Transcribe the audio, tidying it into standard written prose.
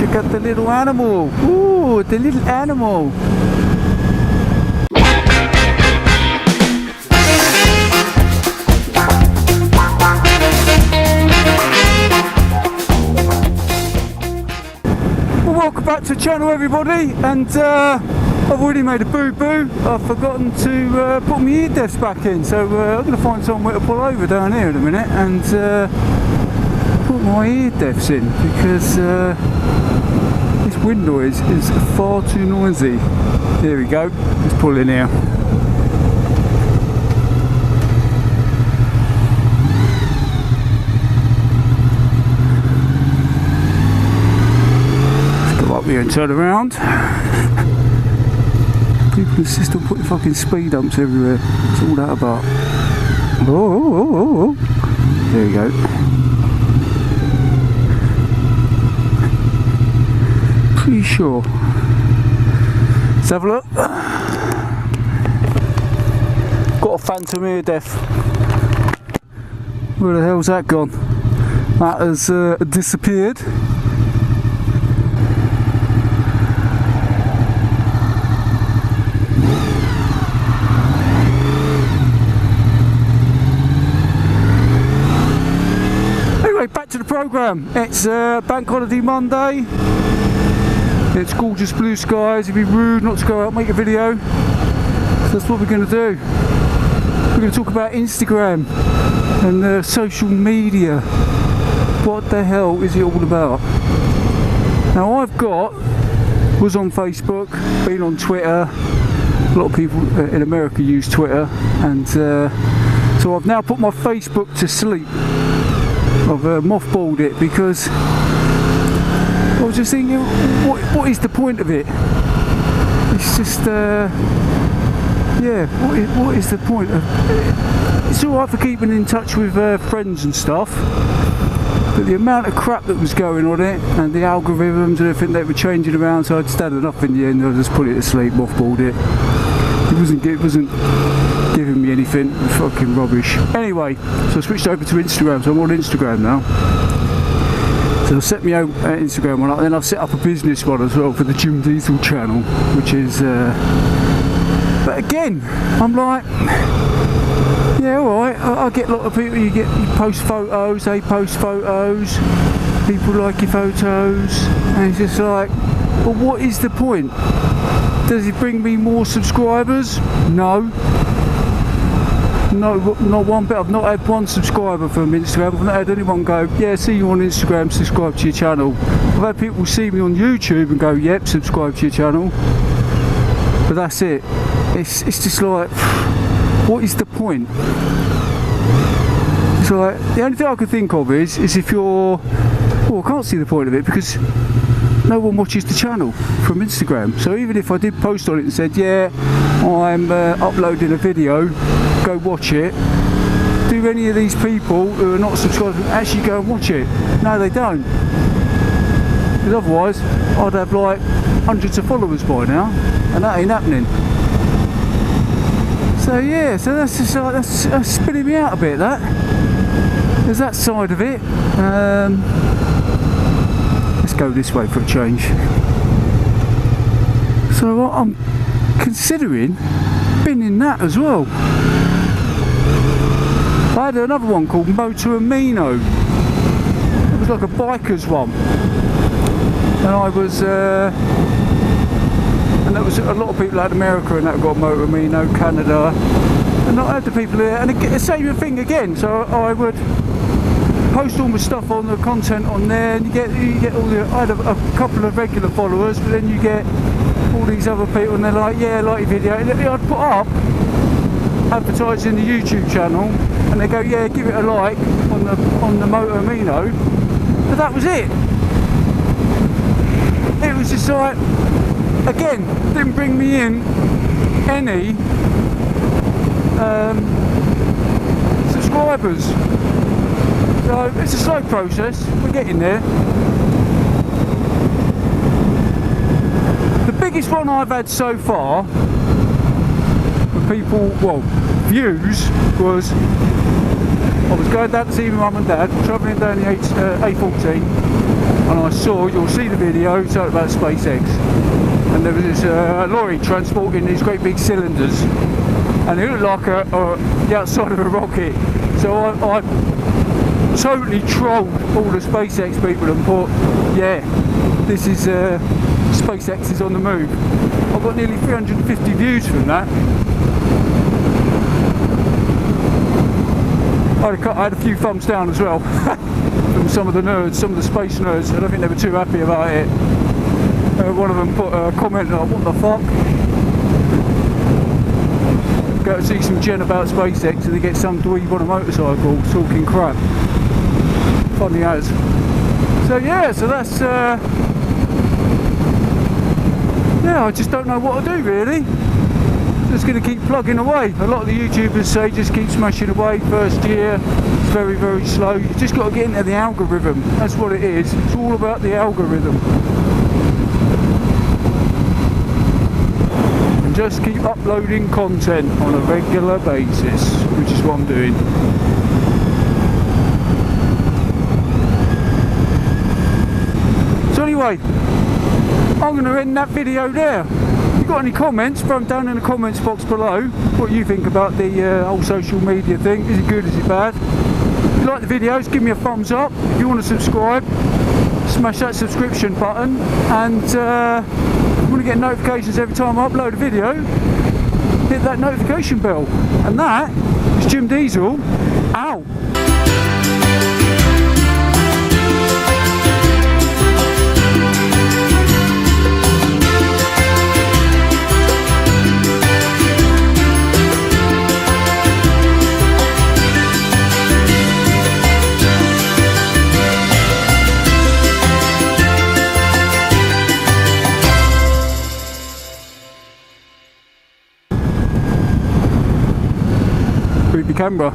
Check out the little animal. Ooh, the little animal. Well, welcome back to the channel, everybody. And I've already made a boo-boo. I've forgotten to put my ear defs back in. So I'm going to find somewhere to pull over down here in a minute and put my ear defs in, because this wind noise is far too noisy. There we go, let's pull in here. Let's go up here and turn around. People insist on putting fucking speed bumps everywhere. What's all that about? Oh. There we go. Pretty sure. Let's have a look. Got a phantom ear def. Where the hell's that gone? That has disappeared. Anyway, back to the programme. It's Bank Holiday Monday. It's gorgeous blue skies. It'd be rude not to go out and make a video. So that's what we're going to do. We're going to talk about Instagram and social media. What the hell is it all about? Now was on Facebook, been on Twitter. A lot of people in America use Twitter, and so I've now put my Facebook to sleep. I've mothballed it because I was just thinking, what is the point of it? It's just, yeah, what is the point of it? It's alright for keeping in touch with friends and stuff, but the amount of crap that was going on it, and the algorithms and everything that were changing around, so I'd stand enough in the end. I just put it to sleep, mothballed it. It wasn't giving me anything. It was fucking rubbish. Anyway, so I switched over to Instagram, so I'm on Instagram now. So I've set my own Instagram one up, and then I've set up a business one as well for the Jim Diesel channel, which is, but again, I'm like, yeah, alright, I get a lot of people, you post photos, they post photos, people like your photos, and it's just like, well, what is the point? Does it bring me more subscribers? No. No, not one bit. I've not had one subscriber from Instagram. I've not had anyone go, yeah, see you on Instagram, subscribe to your channel. I've had people see me on YouTube and go, yep, subscribe to your channel. But that's it. It's just like, what is the point? It's like, the only thing I can think of is if you're, well, I can't see the point of it because no one watches the channel from Instagram. So even if I did post on it and said, yeah, I'm uploading a video, go watch it, do any of these people who are not subscribed actually go and watch it? No, they don't. Because otherwise I'd have like hundreds of followers by now, and that ain't happening. So yeah, so that's just like, that's spinning me out a bit, that. There's that side of it. Let's go this way for a change. So I'm considering binning that as well. I had another one called Moto Amino. It was like a biker's one, and I was and there was a lot of people out in America and that got Moto Amino, Canada, and I had the people there, and the same thing again. So I would post all my stuff on the content on there, and you get all the. I had a couple of regular followers, but then you get all these other people, and they're like, yeah, I like your video. And I'd put up advertising the YouTube channel, and they go, yeah, give it a like on the Moto Amino. But that was it. It was just like, again, didn't bring me in any subscribers. So it's a slow process, we're getting there. The biggest one I've had so far for people, well, views, was I was going down to see my mum and dad, travelling down the A14, and I saw, you'll see the video, it's about SpaceX, and there was this lorry transporting these great big cylinders, and it looked like the outside of a rocket. So I totally trolled all the SpaceX people and thought, yeah, this is SpaceX is on the move. I've got nearly 350 views from that. I had a few thumbs down as well from some of the nerds, some of the space nerds. I don't think they were too happy about it. One of them put a comment like, what the fuck? Go to see some gen about SpaceX and they get some dweeb on a motorcycle talking crap. Funny as. So yeah, so that's yeah, I just don't know what to do really. Just going to keep plugging away. A lot of the YouTubers say just keep smashing away. First year, it's very, very slow. You've just got to get into the algorithm. That's what it is. It's all about the algorithm. And just keep uploading content on a regular basis, which is what I'm doing. So anyway, I'm going to end that video there. If you've got any comments, throw them down in the comments box below. What you think about the whole social media thing. Is it good, is it bad? If you like the videos, give me a thumbs up. If you want to subscribe, smash that subscription button. And if you want to get notifications every time I upload a video, hit that notification bell. And that is Jim Diesel out. Camera.